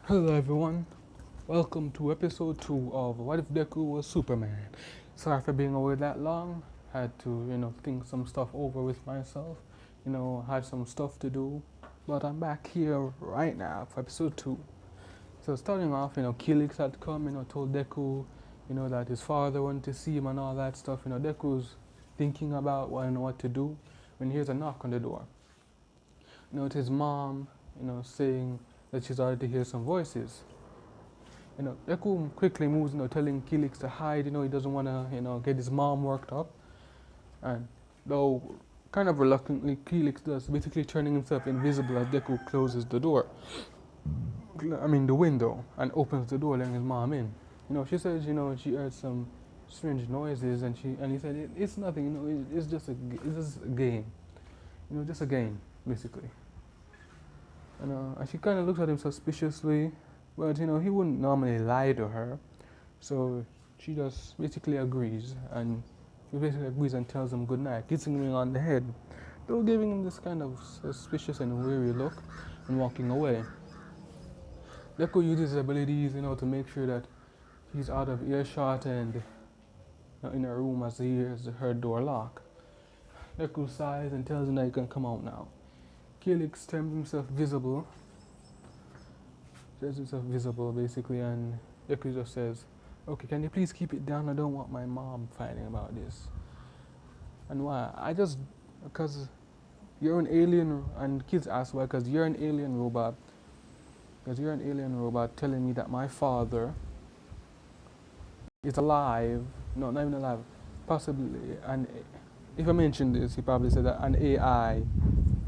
Hello everyone, welcome to episode 2 of What If Deku Was Superman. Sorry for being away that long, had to, think some stuff over with myself, had some stuff to do, but I'm back here right now for episode 2. So starting off, Kilix had come, told Deku, that his father wanted to see him and all that stuff. Deku's thinking about what to do when he hears a knock on the door. It's his mom, saying that she's already heard some voices. Deku quickly moves, telling Kilix to hide, he doesn't want to, get his mom worked up. And though kind of reluctantly, Kilix does, basically turning himself invisible as Deku closes the door. The window, and opens the door, letting his mom in. She says, she heard some strange noises, and he said, it's nothing, it's just a game. Just a game, basically. And she kind of looks at him suspiciously, but he wouldn't normally lie to her, so she just basically agrees, and tells him good night, kissing him on the head, though giving him this kind of suspicious and weary look, and walking away. Deku uses his abilities, to make sure that he's out of earshot and in her room as he hears her door lock. Deku sighs and tells him that he can come out now. Kilix turns himself visible basically, and Deku just says, okay, can you please keep it down? I don't want my mom fighting about this. And why? Because you're an alien, and kids ask why, because you're an alien robot. Because you're an alien robot telling me that my father is alive. No, not even alive. Possibly. And if I mentioned this, he probably said that an AI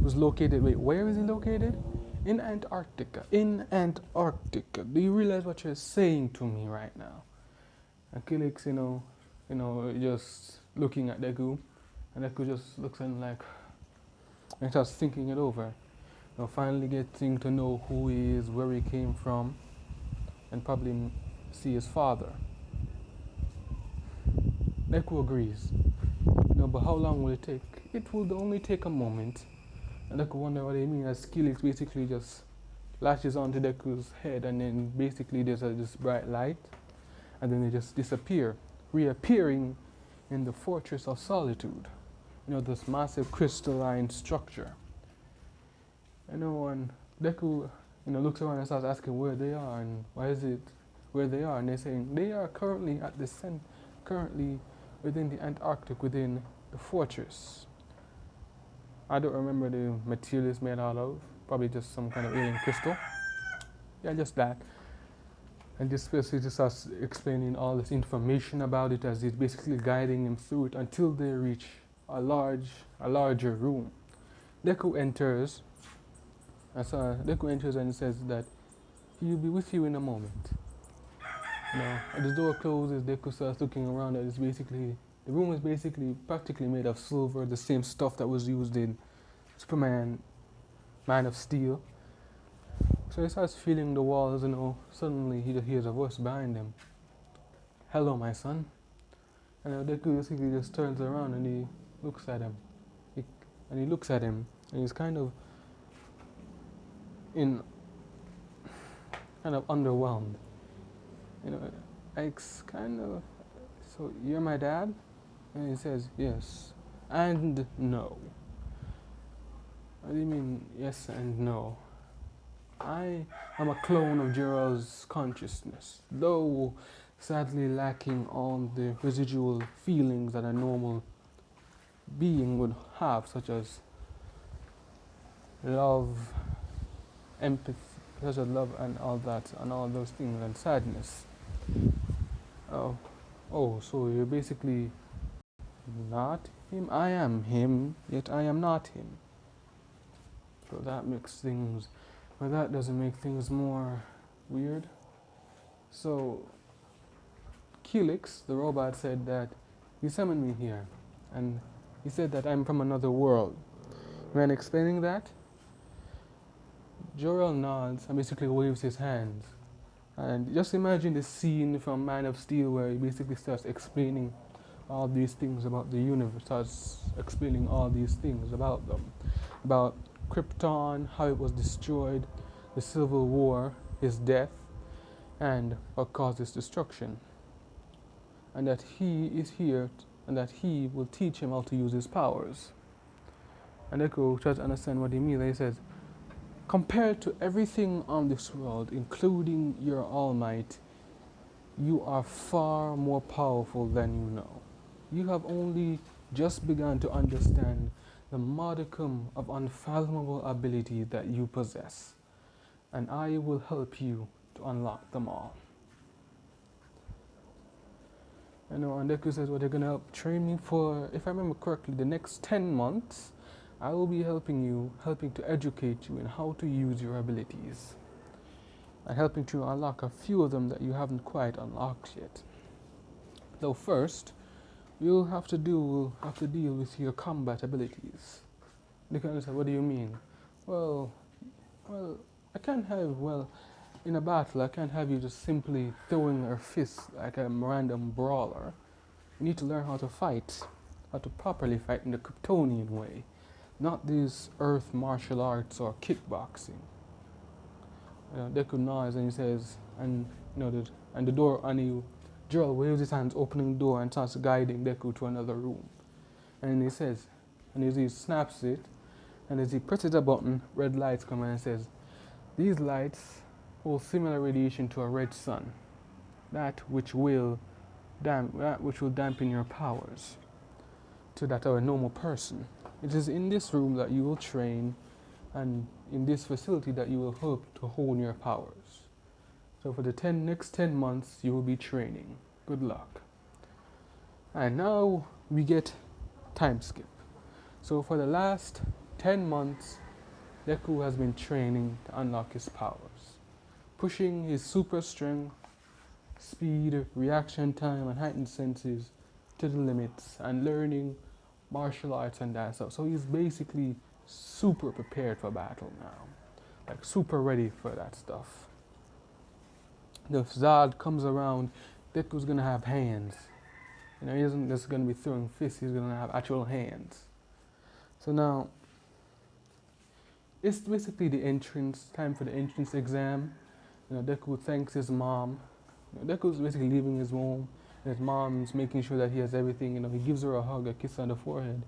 was located. Wait, where is he located? In Antarctica. In Antarctica. Do you realize what you're saying to me right now? And Kilix, just looking at Deku, and Deku just looks at him like, and starts thinking it over. Finally getting to know who he is, where he came from, and probably see his father. Deku agrees. But how long will it take? It will only take a moment. And Deku wonder what they mean, as Kilix basically just latches onto Deku's head, and then basically there's this bright light, and then they just disappear, reappearing in the Fortress of Solitude. This massive crystalline structure. And Deku, looks around and starts asking where they are and why is it where they are, and they're saying they are currently currently within the Antarctic, within the fortress. I don't remember the material it's made out of. Probably just some kind of alien crystal. Yeah, just that. And this person just starts explaining all this information about it as he's basically guiding him through it until they reach a larger room. Deku enters. Deku enters and says that he'll be with you in a moment. As the door closes, Deku starts looking around. The room is basically practically made of silver, the same stuff that was used in Superman, Man of Steel. So he starts feeling the walls, suddenly he just hears a voice behind him. Hello, my son. And Deku basically just turns around and he looks at him. And he's kind of underwhelmed. So you're my dad? And he says, yes, and no. What do you mean, yes and no? I am a clone of Jiraiya's consciousness, though sadly lacking all the residual feelings that a normal being would have, such as love, empathy, and all that, and all those things, and sadness. So you're basically not him? I am him, yet I am not him. So that doesn't make things more weird. So Kilix, the robot, said that he summoned me here, and he said that I'm from another world. When explaining that, Jor-El nods and basically waves his hands. And just imagine the scene from Man of Steel where he basically starts explaining all these things about the universe, starts explaining all these things about them. About Krypton, how it was destroyed, the Civil War, his death and what causes destruction, and that he is here and that he will teach him how to use his powers. And Deku tries to understand what he means. And he says, compared to everything on this world, including your All Might, you are far more powerful than you know. You have only just begun to understand the modicum of unfathomable ability that you possess, and I will help you to unlock them all. And Deku says, well, they're going to help train me for, if I remember correctly, the next 10 months. I will be helping to educate you in how to use your abilities, and helping to unlock a few of them that you haven't quite unlocked yet. Though first, you'll have to deal with your combat abilities. They can say, what do you mean? Well, I can't have, in a battle, I can't have you just simply throwing your fists like a random brawler. You need to learn how to fight, how to properly fight in the Kryptonian way, not these earth martial arts or kickboxing. Deku nods and he says, and the door, and Joel waves his hands, opening the door and starts guiding Deku to another room. And he says, and as he snaps it, and as he presses a button, red lights come on and says, these lights hold similar radiation to a red sun, that which will dampen your powers to that of a normal person. It is in this room that you will train, and in this facility that you will hope to hone your powers. So for the next 10 months, you will be training. Good luck. And now we get time skip. So for the last 10 months, Deku has been training to unlock his powers, pushing his super strength, speed, reaction time, and heightened senses to the limits, and learning martial arts and that stuff. So he's basically super prepared for battle now, like super ready for that stuff. If Zod comes around, Deku's gonna have hands. He isn't just gonna be throwing fists, he's gonna have actual hands. So now, it's basically the time for the entrance exam. Deku thanks his mom. Deku's basically leaving his home, and his mom's making sure that he has everything. He gives her a hug, a kiss on the forehead,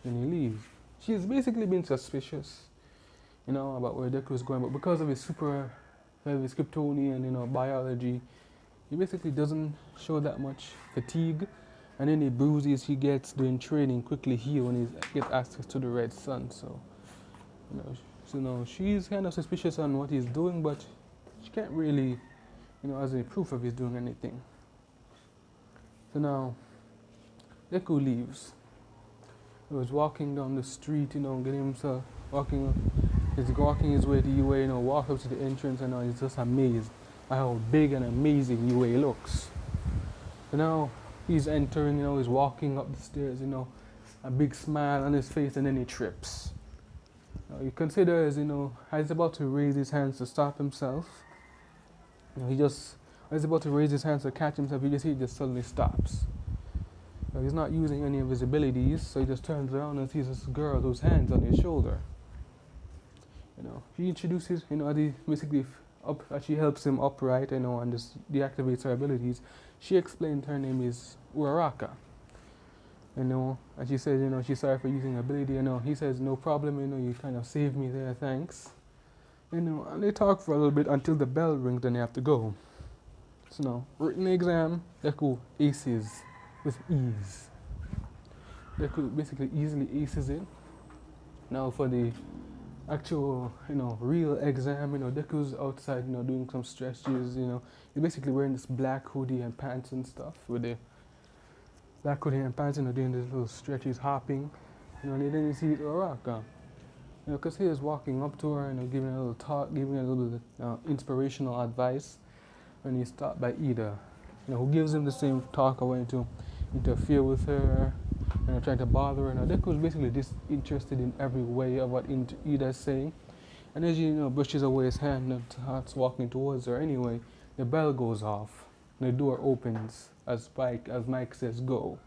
and he leaves. She's basically been suspicious, about where Deku is going, but because of his his Kryptonian, biology, he basically doesn't show that much fatigue, and any bruises he gets during training quickly heal when he gets access to the red sun. So, she's kind of suspicious on what he's doing, but she can't really, as any proof of he's doing anything. So now, Deku leaves. He was walking down the street, getting himself he's walking his way to UA, walk up to the entrance, and he's just amazed at how big and amazing UA looks. So now he's entering, he's walking up the stairs, a big smile on his face, and then he trips. He considers, as he's about to raise his hands to stop himself, as he's about to raise his hands to catch himself, he just suddenly stops. He's not using any of his abilities, so he just turns around and sees this girl whose hand's on his shoulder. He introduces, basically she helps him upright, and just deactivates her abilities. She explained her name is Uraraka. And she says, she's sorry for using her ability. He says, no problem, you kind of saved me there, thanks. And they talk for a little bit until the bell rings and they have to go. So now, written exam, Deku aces with ease. Deku basically easily aces it. Now for the actual, real exam, Deku's outside, doing some stretches, he's basically wearing this black hoodie and pants and stuff, with the black hoodie and pants, doing these little stretches, hopping, and then you see Uraraka, because he was walking up to her, giving a little talk, giving a little bit inspirational advice, and he's stopped by Ida, who gives him the same talk, wanting to interfere with her, trying to bother her. Deku was basically disinterested in every way of what Ida is saying. And as brushes away his hand and starts walking towards her anyway, the bell goes off. And the door opens as Mike says, go.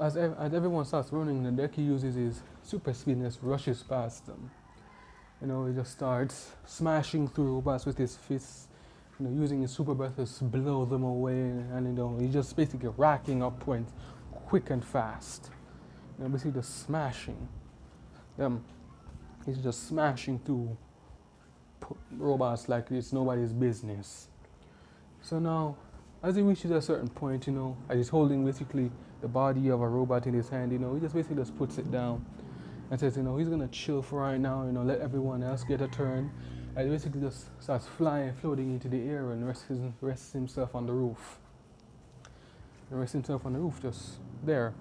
As everyone starts running, Deku uses his super speed and just rushes past them. He just starts smashing through robots with his fists, using his super breath to blow them away, and he's just basically racking up points quick and fast. Basically just smashing them. He's just smashing through robots like it's nobody's business. So now, as he reaches a certain point, and he's holding basically the body of a robot in his hand, he just basically just puts it down and says, he's gonna chill for right now, let everyone else get a turn. And he basically just starts flying, floating into the air and rests himself on the roof. And rests himself on the roof just there.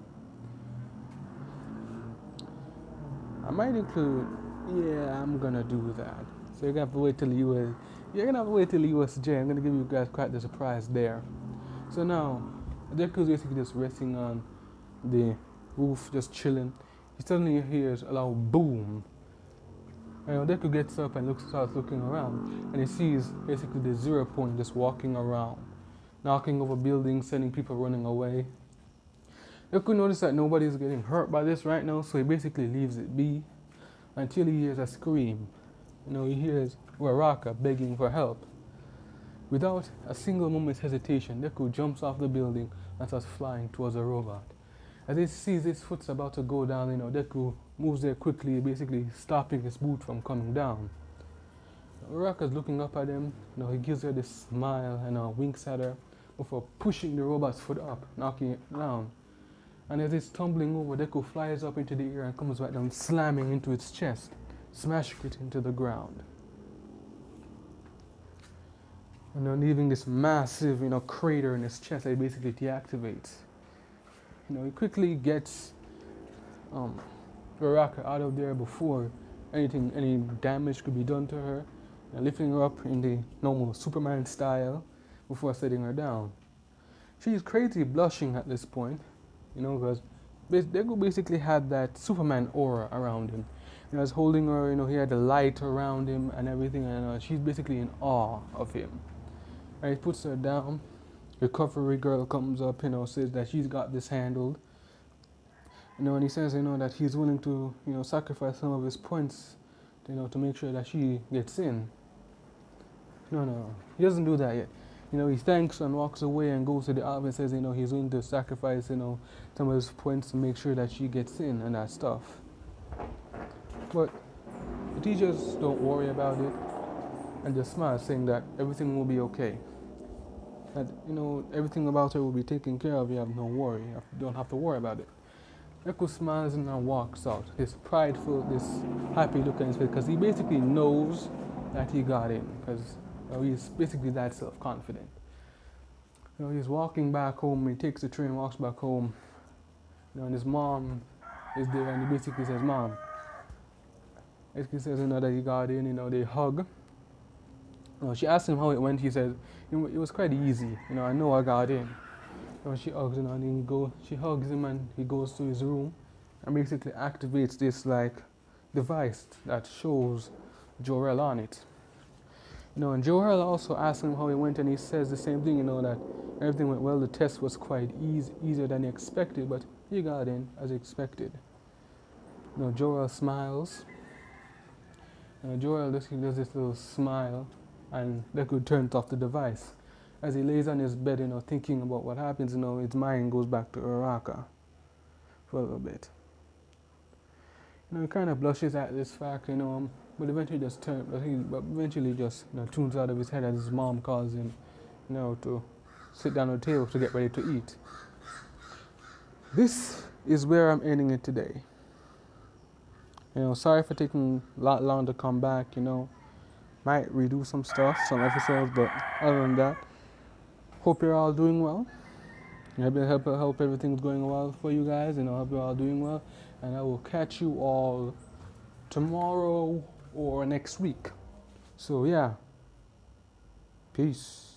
I might include, yeah, I'm gonna do that. So you're gonna have to wait till USJ. I'm gonna give you guys quite the surprise there. So now, Deku's basically just resting on the roof, just chilling. He suddenly hears a loud boom. And Deku gets up and starts looking around, and he sees basically the 0 point just walking around, knocking over buildings, sending people running away. Deku notices that nobody's getting hurt by this right now, so he basically leaves it be until he hears a scream. He hears Uraraka begging for help. Without a single moment's hesitation, Deku jumps off the building and starts flying towards the robot. As he sees his foot's about to go down, Deku moves there quickly, basically stopping his boot from coming down. Uraraka's looking up at him. He gives her this smile and winks at her before pushing the robot's foot up, knocking it down. And as it's tumbling over, Deku flies up into the air and comes back down, slamming into its chest, smashing it into the ground. And then leaving this massive, crater in his chest that he basically deactivates. He quickly gets Uraraka out of there before any damage could be done to her, and lifting her up in the normal Superman style before setting her down. She's crazy blushing at this point, because Deku basically had that Superman aura around him. He was holding her, he had the light around him and everything, and she's basically in awe of him. And he puts her down. Recovery girl comes up, says that she's got this handled. And he says, that he's willing to, sacrifice some of his points, to make sure that she gets in. No, he doesn't do that yet. He thanks and walks away and goes to the office and says, he's willing to sacrifice, some of his points to make sure that she gets in and that stuff. But the teachers don't worry about it and just smile, saying that everything will be okay. That, everything about her will be taken care of. You have no worry. You don't have to worry about it. Deku smiles and walks out. This prideful, this happy look on his face, because he basically knows that he got in, because he's basically that self-confident. He's walking back home. He takes the train, walks back home. And his mom is there, and he basically says, "Mom." Basically says, that he got in. They hug. She asks him how it went. He says, "It was quite easy. I know I got in." She hugs him, and she hugs him, and he goes to his room, and basically activates this device that shows Jor-El on it. And Jor-El also asks him how it went, and he says the same thing. That everything went well. The test was quite easier than he expected, but he got in as expected. Jor-El smiles. Jor-El does this little smile, and Deku turns off the device. As he lays on his bed, thinking about what happens, his mind goes back to Uraraka for a little bit. He kind of blushes at this fact, but eventually just tunes out of his head as his mom calls him, to sit down at the table to get ready to eat. This is where I'm ending it today. Sorry for taking a lot long to come back, might redo some episodes, but other than that, hope you're all doing well. Hope everything's going well for you guys, hope you're all doing well, and I will catch you all tomorrow or next week. So yeah, peace.